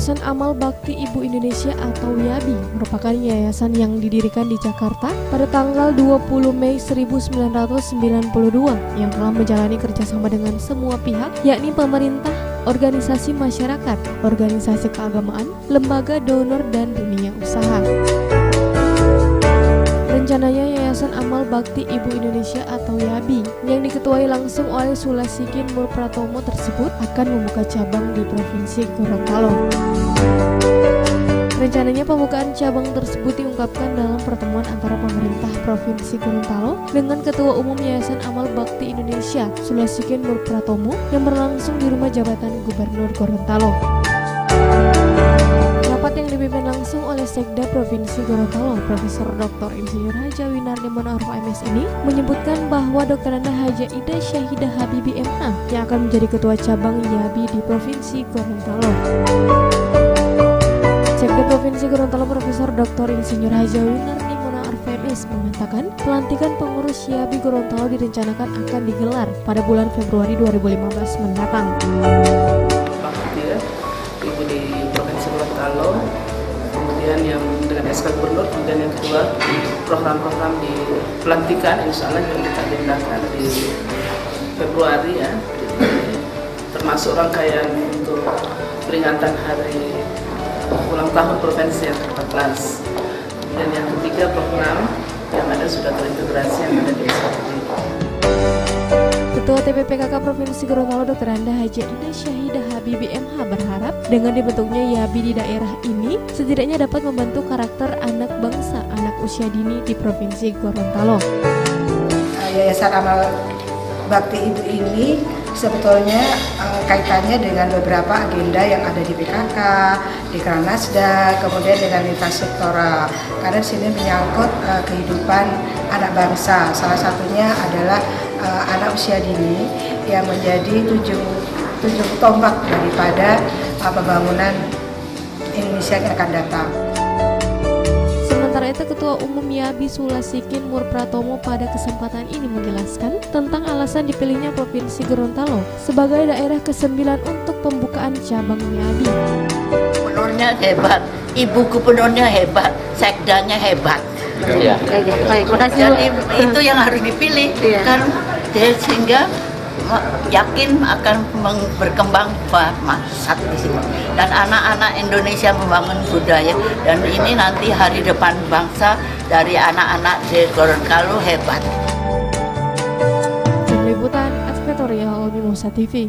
Yayasan Amal Bakti Ibu Indonesia atau YABI merupakan yayasan yang didirikan di Jakarta pada tanggal 20 Mei 1992 yang telah menjalani kerjasama dengan semua pihak, yakni pemerintah, organisasi masyarakat, organisasi keagamaan, lembaga donor, dan dunia usaha. Rencananya Yayasan Amal Bakti Ibu Indonesia atau YABI yang diketuai langsung oleh Sulasikin Murpratomo tersebut akan membuka cabang di Provinsi Gorontalo. Rencananya pembukaan cabang tersebut diungkapkan dalam pertemuan antara pemerintah Provinsi Gorontalo dengan Ketua Umum Yayasan Amal Bakti Indonesia Sulasikin Murpratomo yang berlangsung di Rumah Jabatan Gubernur Gorontalo. Rapat yang dipimpin langsung oleh Sekda Provinsi Gorontalo, Profesor Dr. Insinyur Haja Winardi Monarfa MS ini menyebutkan bahwa Dr. Anda Haja Ida Syahidah Habibie MA yang akan menjadi Ketua Cabang YABI di Provinsi Gorontalo. Sekda Provinsi Gorontalo Profesor Dr. Insinyur Haja Winardi Monarfa MS mengatakan pelantikan pengurus YABI Gorontalo direncanakan akan digelar pada bulan Februari 2015 mendatang. Ibu di Provinsi Gorontalo, kemudian yang dengan SK Gubernur, kemudian yang kedua program-program di pelantikan insya Allah yang kita agendakan di Februari ya, termasuk rangkaian untuk peringatan hari ulang tahun provinsi yang ke-14. Dan yang ketiga program yang ada sudah terintegrasi yang ada di SK. Ketua TPPKK Provinsi Gorontalo Dr. Anda Haja Ida Syahidah Habibie MH berharap dengan dibentuknya YABI di daerah ini setidaknya dapat membentuk karakter anak bangsa anak usia dini di Provinsi Gorontalo. Yayasan Amal Bakti Ibu ini sebetulnya kaitannya dengan beberapa agenda yang ada di PKK, di Kranasda, kemudian dengan lintas sektoral. Karena di sini menyangkut kehidupan anak bangsa. Salah satunya adalah anak usia dini yang menjadi tujuh tombak daripada pembangunan Indonesia yang akan datang. Sementara itu Ketua Umum YABI Sulasikin Murpratomo pada kesempatan ini menjelaskan tentang alasan dipilihnya Provinsi Gorontalo sebagai daerah ke-9 untuk pembukaan cabang YABI. Gubernurnya hebat, Ibu Gubernurnya hebat, Sekdanya hebat. Iya. Jadi itu yang harus dipilih kan, sehingga yakin akan berkembang masa di sini dan anak-anak Indonesia membangun budaya, dan ini nanti hari depan bangsa dari anak-anak di Gorontalo hebat. Tim Liputan Advertorial Mimosa TV.